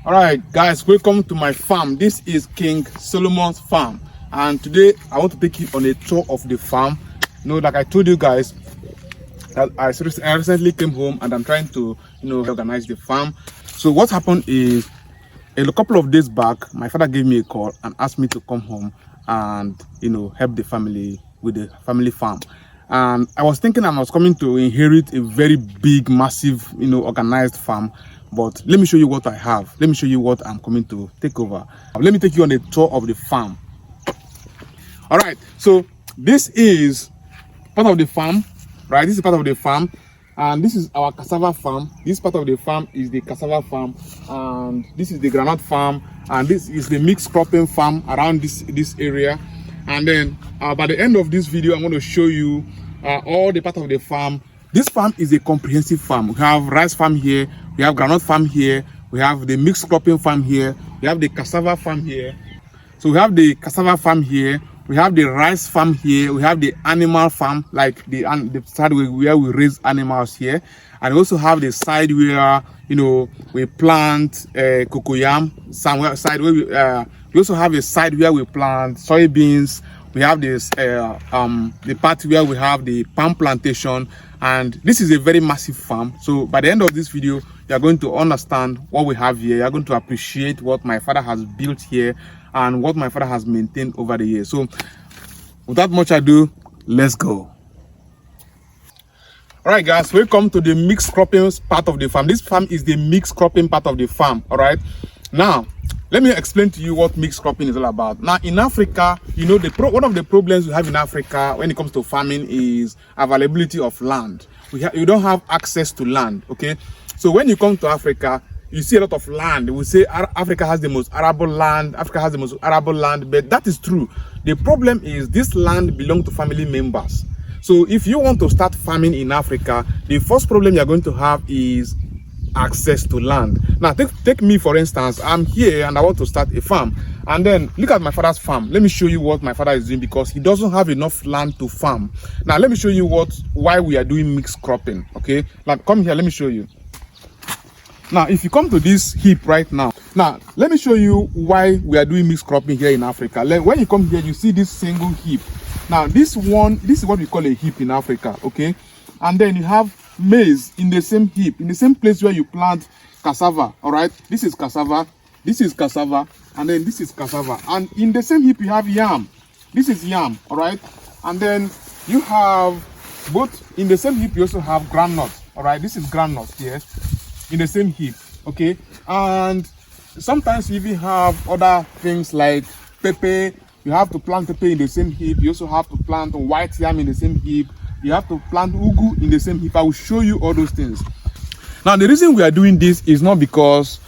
All right, guys, welcome to my farm. This is King Solomon's farm, and today I want to take you on a tour of the farm. Like I told you guys, that I recently came home and I'm trying to, organize the farm. So what happened is, a couple of days back, my father gave me a call and asked me to come home and, help the family with the family farm. And I was thinking I was coming to inherit a very big, massive, organized farm. But let me show you what I have. Let me show you what I'm coming to take over. Let me take you on a tour of the farm. All right, so this is part of the farm, right? This is part of the farm, and this is our cassava farm. This part of the farm is the cassava farm, and this is the groundnut farm, and this is the mixed cropping farm around this area. And then by the end of this video, I'm going to show you all the part of the farm. This farm is a comprehensive farm. We have rice farm here, we have groundnut farm here, we have the mixed cropping farm here, we have the cassava farm here. So we have the cassava farm here, we have the rice farm here, we have the animal farm, like the side where we raise animals here, and we also have the side where we plant cocoyam. Somewhere side where we also have a side where we plant soybeans. We have this the part where we have the palm plantation, and this is a very massive farm. So by the end of this video, you are going to understand what we have here. You are going to appreciate what my father has built here and what my father has maintained over the years. So without much ado, let's go. All right, guys, welcome to the mixed cropping part of the farm. This farm is the mixed cropping part of the farm. All right, now let me explain to you what mixed cropping is all about. Now, in Africa, one of the problems we have in Africa when it comes to farming is availability of land. You don't have access to land, okay? So when you come to Africa, you see a lot of land. We say Africa has the most arable land. Africa has the most arable land, but that is true. The problem is this land belongs to family members. So if you want to start farming in Africa, the first problem you're going to have is access to land. Now take me for instance. I'm here and I want to start a farm, and then look at my father's farm. Let me show you what my father is doing, because he doesn't have enough land to farm. Now let me show you why we are doing mixed cropping. Okay, now come here, let me show you. Now if you come to this heap right now, let me show you why we are doing mixed cropping here in Africa. When you come here, you see this single heap. Now this is what we call a heap in Africa, okay? And then you have maize in the same heap, in the same place where you plant cassava. All right, this is cassava, and then this is cassava, and in the same heap you have yam. This is yam, all right, and then you have both in the same heap. You also have groundnut. All right, this is groundnut here in the same heap, okay? And sometimes you even have other things like pepper. You have to plant pepper in the same heap. You also have to plant white yam in the same heap. You have to plant ugu in the same heap. I will show you all those things. Now, the reason we are doing this is not because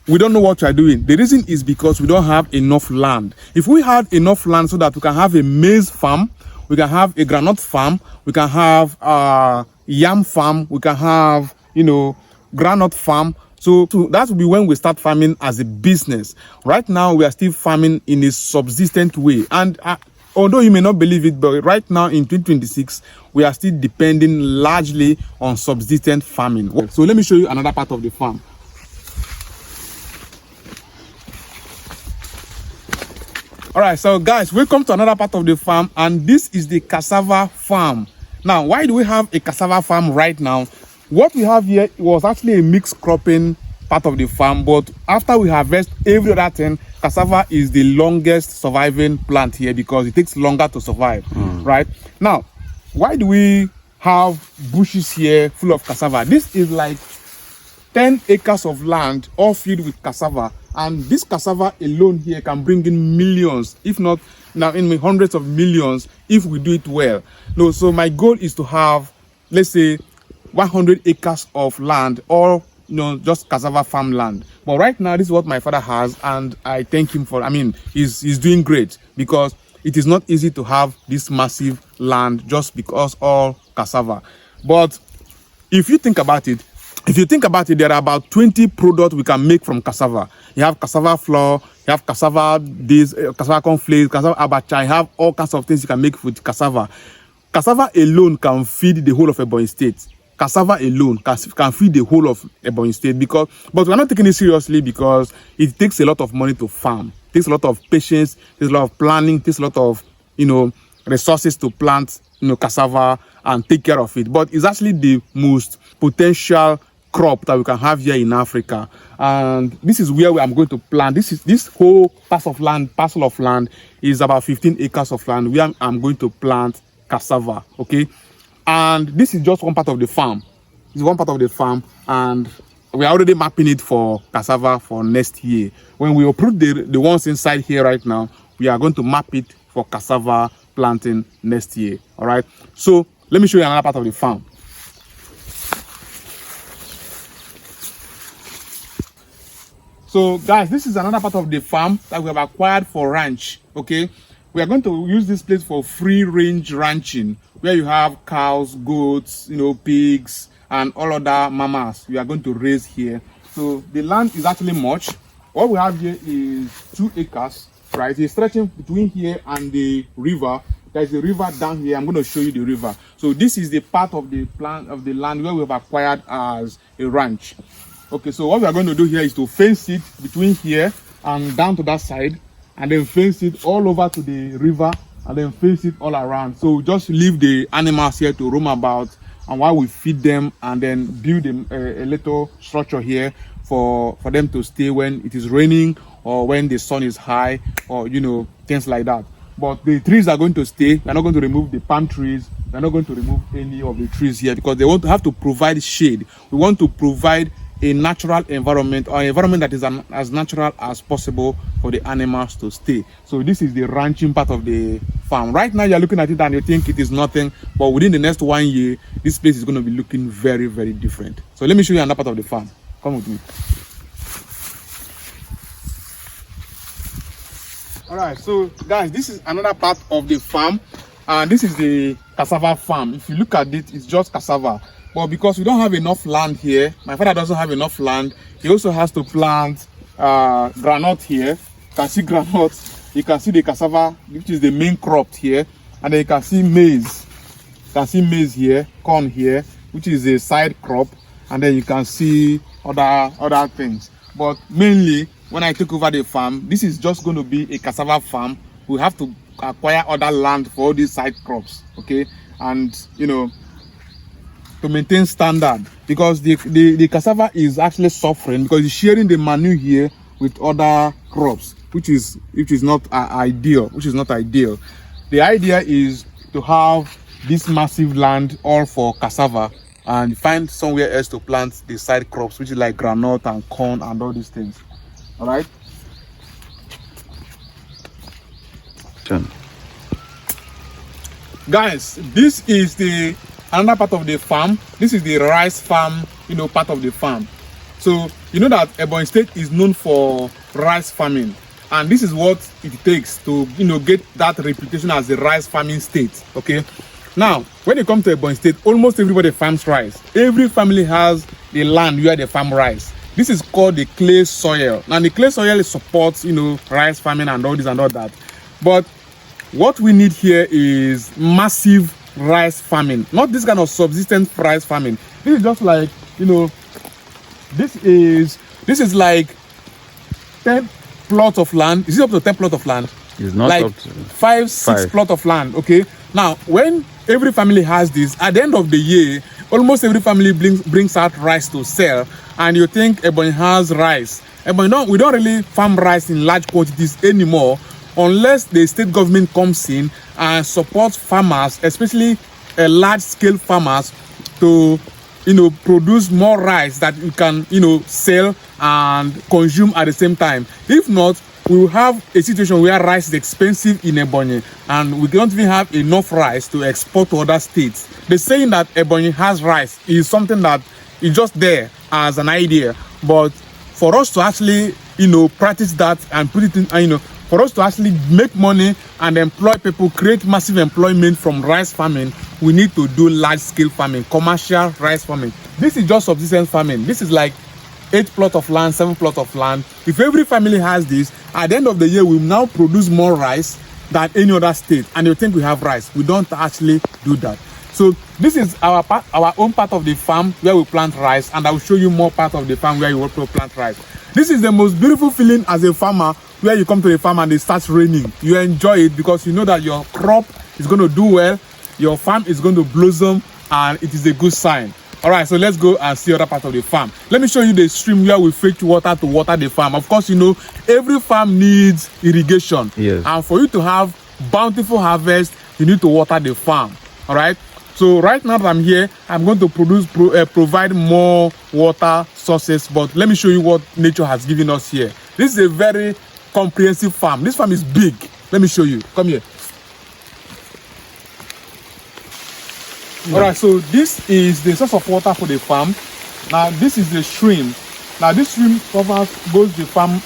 we don't know what we are doing. The reason is because we don't have enough land. If we had enough land so that we can have a maize farm, we can have a groundnut farm, we can have a yam farm, we can have, groundnut farm. So that will be when we start farming as a business. Right now, we are still farming in a subsistent way. And although you may not believe it, but right now in 2026, we are still depending largely on subsistent farming. So let me show you another part of the farm. All right, so guys, welcome to another part of the farm, and this is the cassava farm. Now, why do we have a cassava farm right now? What we have here was actually a mixed cropping part of the farm, but after we harvest every other thing, cassava is the longest surviving plant here because it takes longer to survive, right? Now, why do we have bushes here full of cassava? This is like 10 acres of land all filled with cassava, and this cassava alone here can bring in millions, if not now in hundreds of millions, if we do it well. No, so my goal is to have, let's say, 100 acres of land, or just cassava farmland. But right now, this is what my father has, and I thank him for. He's doing great, because it is not easy to have this massive land just because all cassava. But if you think about it, there are about 20 products we can make from cassava. You have cassava flour, you have cassava cassava cornflakes, cassava abacha. You have all kinds of things you can make with cassava. Cassava alone can feed the whole of Ebonyi state. cassava alone can feed the whole of Ebonyi State, but we're not taking it seriously because it takes a lot of money to farm. It takes a lot of patience, it takes a lot of planning, it takes a lot of, resources to plant, cassava and take care of it. But it's actually the most potential crop that we can have here in Africa. And this is where I'm going to plant. This whole parcel of land is about 15 acres of land where I'm going to plant cassava. Okay. And this is just one part of the farm. It's one part of the farm, and we're already mapping it for cassava for next year. When we uproot the ones inside here right now, we are going to map it for cassava planting next year. All right. So let me show you another part of the farm. So guys, this is another part of the farm that we have acquired for ranch. Okay. We are going to use this place for free range ranching, where you have cows, goats, pigs, and all other mammals we are going to raise here. So the land is actually much. What we have here is 2 acres, right? It's stretching between here and the river. There's a river down here. I'm going to show you the river. So this is the part of the land where we have acquired as a ranch. Okay, so what we are going to do here is to fence it between here and down to that side, and then fence it all over to the river, and then fence it all around. So just leave the animals here to roam about, and while we feed them, and then build a little structure here for them to stay when it is raining or when the sun is high, or things like that. But the trees are going to stay. We're not going to remove the palm trees. We're not going to remove any of the trees here because they want to have to provide shade. We want to provide a natural environment, or an environment that is as natural as possible for the animals to stay. So this is the ranching part of the farm. Right now you're looking at it and you think it is nothing, but within the next 1 year this place is going to be looking very, very different. So let me show you another part of the farm. Come with me. All right, so guys, this is another part of the farm, and this is the cassava farm. If you look at it, it's just cassava. But because we don't have enough land here, my father doesn't have enough land, he also has to plant groundnut here. You can see groundnut, you can see the cassava, which is the main crop here, and then you can see maize. You can see maize here, corn here, which is a side crop, and then you can see other things. But mainly, when I took over the farm, this is just going to be a cassava farm. We have to acquire other land for all these side crops, okay? And to maintain standard, because the cassava is actually suffering because it's sharing the manure here with other crops, which is not ideal. The idea is to have this massive land all for cassava and find somewhere else to plant the side crops, which is like groundnut and corn and all these things. All right. Done. Guys, this is the another part of the farm. This is the rice farm, part of the farm. So that Ebonyi State is known for rice farming, and this is what it takes to get that reputation as a rice farming state. Okay. Now, when it comes to Ebonyi State, almost everybody farms rice. Every family has the land where they farm rice. This is called the clay soil. Now, the clay soil supports, rice farming and all this and all that. But what we need here is massive rice farming, not this kind of subsistence rice farming. This is just like, this is like 10 plots of land. Is it up to 10 plots of land? It's not like up to 5-6 plots of land. Okay. Now, when every family has this, at the end of the year, almost every family brings out rice to sell, and you think Ebonyi has rice. Ebonyi, we don't really farm rice in large quantities anymore, unless the state government comes in and supports farmers, especially large-scale farmers, to produce more rice that you can sell and consume at the same time. If not, we will have a situation where rice is expensive in Ebonyi, and we don't even have enough rice to export to other states. The saying that Ebonyi has rice is something that is just there as an idea, but for us to actually practice that and put it in, for us to actually make money and employ people, create massive employment from rice farming, we need to do large-scale farming, commercial rice farming. This is just subsistence farming. This is like 8 plots of land, 7 plots of land. If every family has this, at the end of the year, we will now produce more rice than any other state. And you think we have rice. We don't actually do that. So This is our own part of the farm where we plant rice, and I will show you more part of the farm where you want to plant rice. This is the most beautiful feeling as a farmer, where you come to the farm and it starts raining. You enjoy it because you know that your crop is going to do well, your farm is going to blossom, and it is a good sign. All right, so let's go and see other part of the farm. Let me show you the stream where we fetch water to water the farm. Of course, you know, every farm needs irrigation. Yes. And for you to have bountiful harvest, you need to water the farm. All right. So right now that I'm here, I'm going to provide more water sources. But let me show you what nature has given us here. This is a very comprehensive farm. This farm is big. Let me show you. Come here. All right, so this is the source of water for the farm. Now this is the stream. Now this stream goes the farm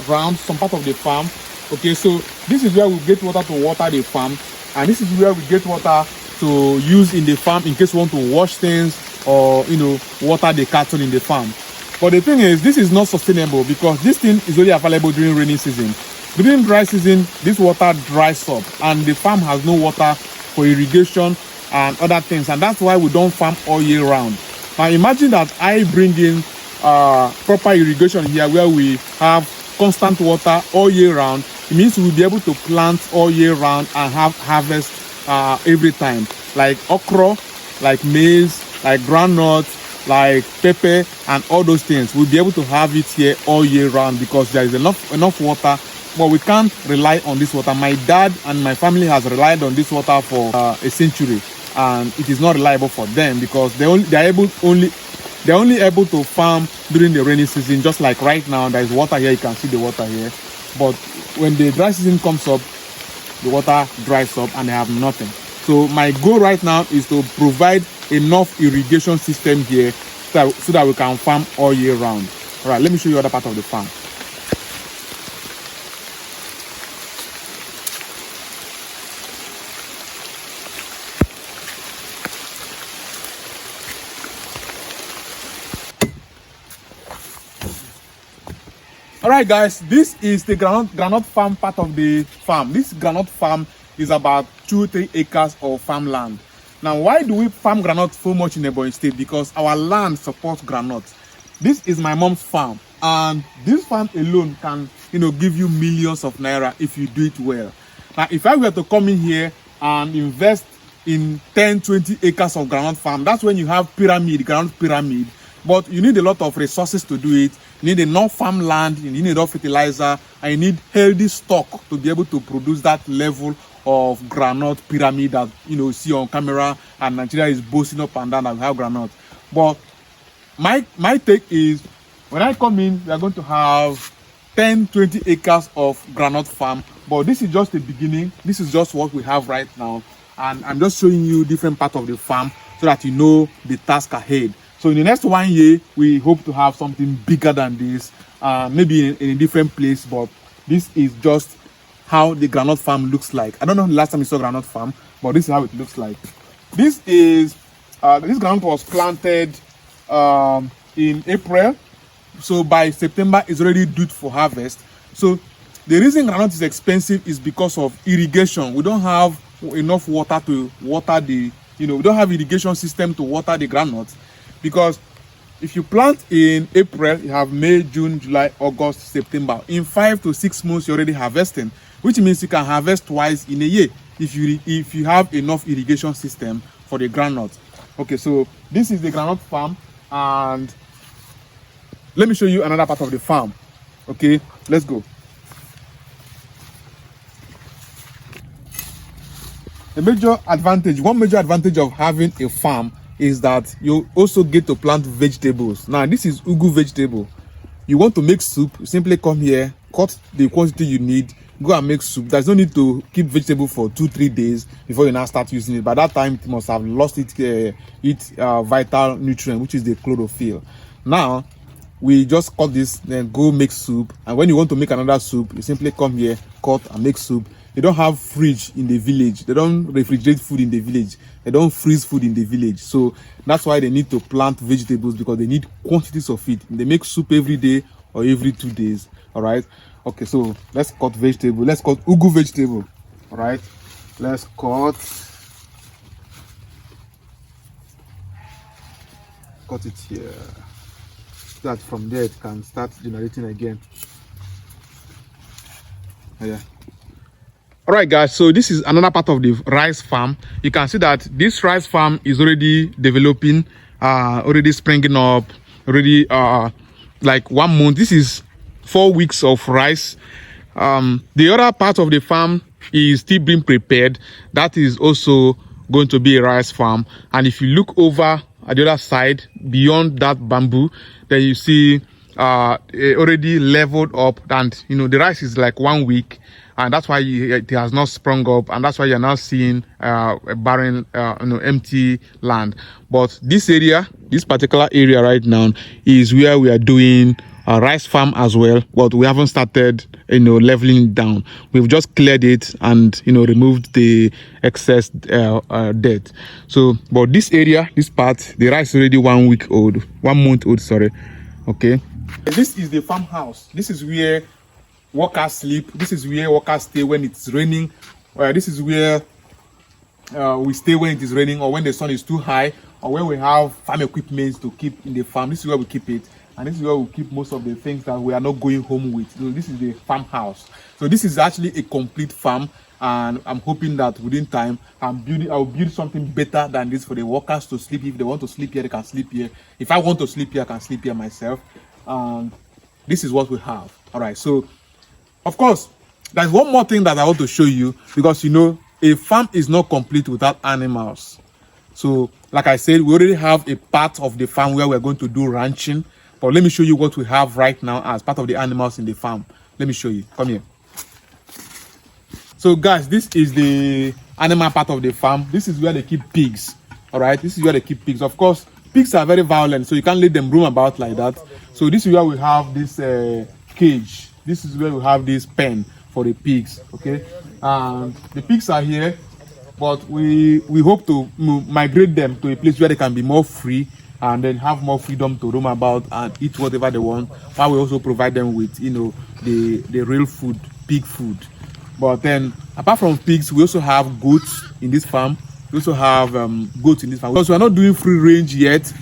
around some part of the farm. Okay, so this is where we get water to water the farm, and this is where we get water to use in the farm in case we want to wash things or, you know, water the cattle in the farm. But the thing is, this is not sustainable because this thing is only available during rainy season. During dry season, this water dries up and the farm has no water for irrigation and other things, and that's why we don't farm all year round. Now imagine that I bring in proper irrigation here where we have constant water all year round. It means we'll be able to plant all year round and have harvest every time, like okra, like maize, like groundnut, like pepper, and all those things. We'll be able to have it here all year round because there is enough water. But we can't rely on this water. My dad and my family has relied on this water for a century, and it is not reliable for them because they're only able to farm during the rainy season. Just like right now, there is water here. You can see the water here. But when the dry season comes up, the water dries up and they have nothing. So my goal right now is to provide enough irrigation system here so that we can farm all year round. All right, let me show you other part of the farm. All right, guys, this is the groundnut farm part of the farm. This groundnut farm is about 2-3 acres of farmland. Now, why do we farm groundnut so much in Ebonyi State? Because our land supports groundnut. This is my mom's farm, and this farm alone can, you know, give you millions of naira if you do it well. Now, if I were to come in here and invest in 10-20 acres of groundnut farm, that's when you have groundnut pyramid. But you need a lot of resources to do it. You need enough farmland, you need enough fertilizer, and you need healthy stock to be able to produce that level of groundnut pyramid that, you know, see on camera, and Nigeria is boasting up and down that we have groundnut. But my take is, when I come in, we are going to have 10-20 acres of groundnut farm. But this is just the beginning. This is just what we have right now, and I'm just showing you different parts of the farm so that you know the task ahead. So in the next 1 year, we hope to have something bigger than this, maybe in a different place. But this is just how the groundnut farm looks like. I don't know the last time you saw groundnut farm, but this is how it looks like. This groundnut was planted in April, so by September it's already due for harvest. So the reason groundnut is expensive is because of irrigation. We don't have enough water to water the, we don't have irrigation system to water the groundnuts. Because if you plant in April, you have May, June, July, August, September. In 5 to 6 months, you're already harvesting, which means you can harvest twice in a year if you have enough irrigation system for the groundnut. Okay, so this is the groundnut farm, and let me show you another part of the farm. Okay, let's go. One major advantage of having a farm is that you also get to plant vegetables. Now this is ugu vegetable. You want to make soup, you simply come here, cut the quantity you need, go and make soup. There's no need to keep vegetable for 2-3 days before you now start using it. By that time it must have lost its vital nutrient, which is the chlorophyll. Now we just cut this, then go make soup. And when you want to make another soup, you simply come here, cut and make soup. They don't have fridge in the village. They don't refrigerate food in the village. They don't freeze food in the village. So that's why they need to plant vegetables, because they need quantities of it. They make soup every day or every 2 days. All right. Okay, so let's cut vegetable. Let's cut ugu vegetable. All right. Let's cut. cut it here so that from there it can start generating again. Yeah. All right, guys, so this is another part of the rice farm. You can see that this rice farm is already developing, already springing up, already like 1 month. This is 4 weeks of rice. The other part of the farm is still being prepared. That is also going to be a rice farm. And if you look over at the other side, beyond that bamboo, then you see already leveled up, and you know the rice is like 1 week, and that's why it has not sprung up, and that's why you're now seeing a barren, empty land. But this area, this particular area right now, is where we are doing a rice farm as well, but we haven't started leveling it down. We've just cleared it and removed the excess dirt. So but this area, this part, the rice is already 1 week old, 1 month old, sorry. Okay, this is the farmhouse. This is where workers sleep. This is where workers stay when it's raining. This is where we stay when it is raining, or when the sun is too high, or when we have farm equipment to keep in the farm. This is where we keep it, and this is where we keep most of the things that we are not going home with. So this is the farmhouse. So this is actually a complete farm, and I'm hoping that within time I'll build something better than this for the workers to sleep. If they want to sleep here, they can sleep here. If I want to sleep here, I can sleep here myself. And this is what we have. All right, so of course there's one more thing that I want to show you, because a farm is not complete without animals. So like I said, we already have a part of the farm where we're going to do ranching, but let me show you what we have right now as part of the animals in the farm. Let me show you. Come here. So guys, this is the animal part of the farm. This is where they keep pigs. All right, this is where they keep pigs. Of course, pigs are very violent, so you can't let them roam about like that. So this is where we have this cage. This is where we have this pen for the pigs. Okay, and the pigs are here, but we hope to migrate them to a place where they can be more free and then have more freedom to roam about and eat whatever they want, while we also provide them with the real food, pig food. But then apart from pigs, we also have goats in this farm. We also have goats in this farm, because we are not doing free range yet.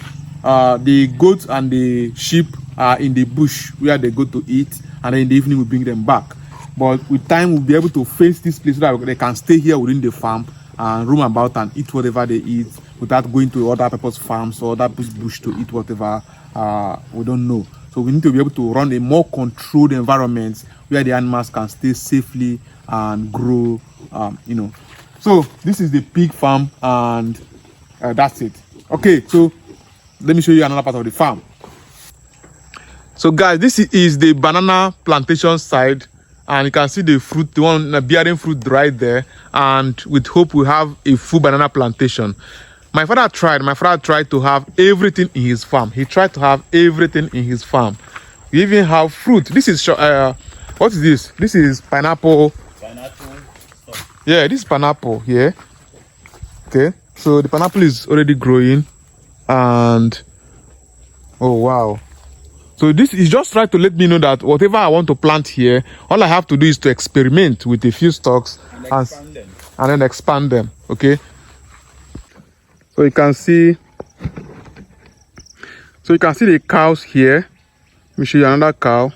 The goats and the sheep are in the bush where they go to eat, and then in the evening we bring them back. But with time, we'll be able to face this place so that they can stay here within the farm and roam about and eat whatever they eat, without going to other people's farms or other people's bush to eat whatever we don't know. So we need to be able to run a more controlled environment where the animals can stay safely and grow. So this is the pig farm, and that's it. Okay, so let me show you another part of the farm. So guys, this is the banana plantation side, and you can see the fruit, the one bearing fruit right there, and with hope we have a full banana plantation. My father tried to have everything in his farm. He tried to have everything in his farm. We even have fruit. This is what is this? This is pineapple. Yeah, this is pineapple here. Okay, so the pineapple is already growing, and oh wow. So this is just trying to let me know that whatever I want to plant here, all I have to do is to experiment with a few stalks and then expand them. Okay. So you can see the cows here. Let me show you another cow.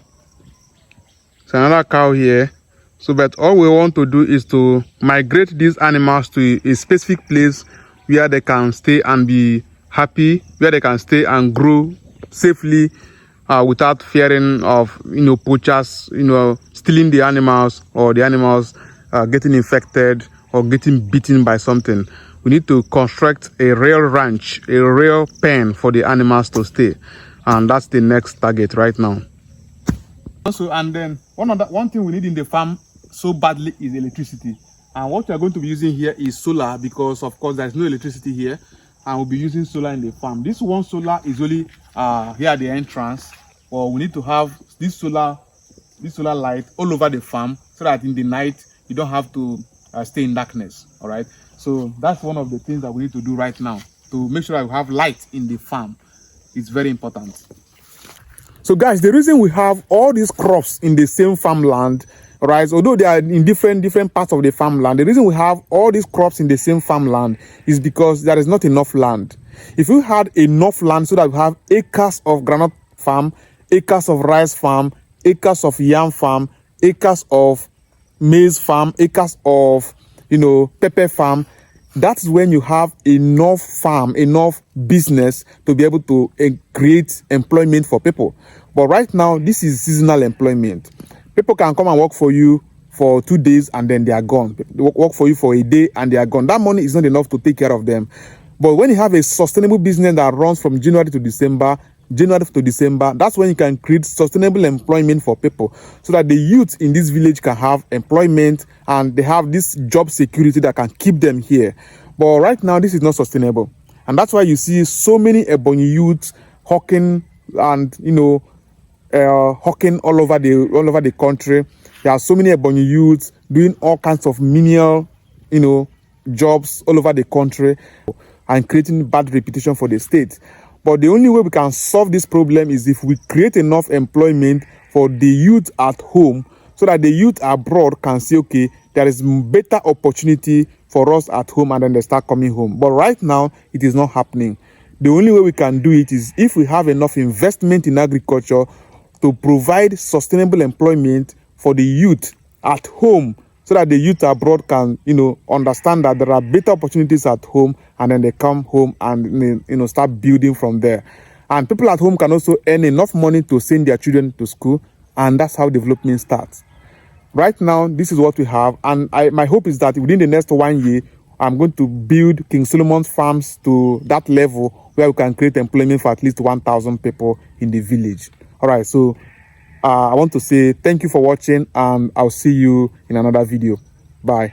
So another cow here. So but all we want to do is to migrate these animals to a specific place where they can stay and be happy, where they can stay and grow safely, without fearing of poachers stealing the animals, or the animals getting infected or getting beaten by something. We need to construct a real ranch, a real pen for the animals to stay, and that's the next target right now. Also, and then one thing we need in the farm so badly is electricity, and what we are going to be using here is solar, because of course there's no electricity here, and we'll be using solar in the farm. This one solar is only here at the entrance, or we need to have this solar light all over the farm, so that in the night you don't have to stay in darkness. All right, so that's one of the things that we need to do right now to make sure that we have light in the farm. It's very important. So guys, the reason we have all these crops in the same farmland, right, although they are in different parts of the farmland, the reason we have all these crops in the same farmland is because there is not enough land. If you had enough land so that you have acres of granite farm, acres of rice farm, acres of yam farm, acres of maize farm, acres of, pepper farm, that's when you have enough farm, enough business to be able to create employment for people. But right now, this is seasonal employment. People can come and work for you for 2 days and then they are gone. They work for you for a day and they are gone. That money is not enough to take care of them. But when you have a sustainable business that runs from January to December, that's when you can create sustainable employment for people so that the youth in this village can have employment and they have this job security that can keep them here. But right now, this is not sustainable. And that's why you see so many Ebonyi youths hawking and, hawking all over the country. There are so many Ebonyi youths doing all kinds of menial, jobs all over the country and creating bad reputation for the state. But the only way we can solve this problem is if we create enough employment for the youth at home so that the youth abroad can say, okay, there is better opportunity for us at home, and then they start coming home. But right now, it is not happening. The only way we can do it is if we have enough investment in agriculture to provide sustainable employment for the youth at home so that the youth abroad can, understand that there are better opportunities at home, and then they come home and, start building from there. And people at home can also earn enough money to send their children to school, and that's how development starts. Right now, this is what we have, and my hope is that within the next 1 year, I'm going to build King Solomon's farms to that level where we can create employment for at least 1,000 people in the village. All right, so I want to say thank you for watching, and I'll see you in another video. Bye.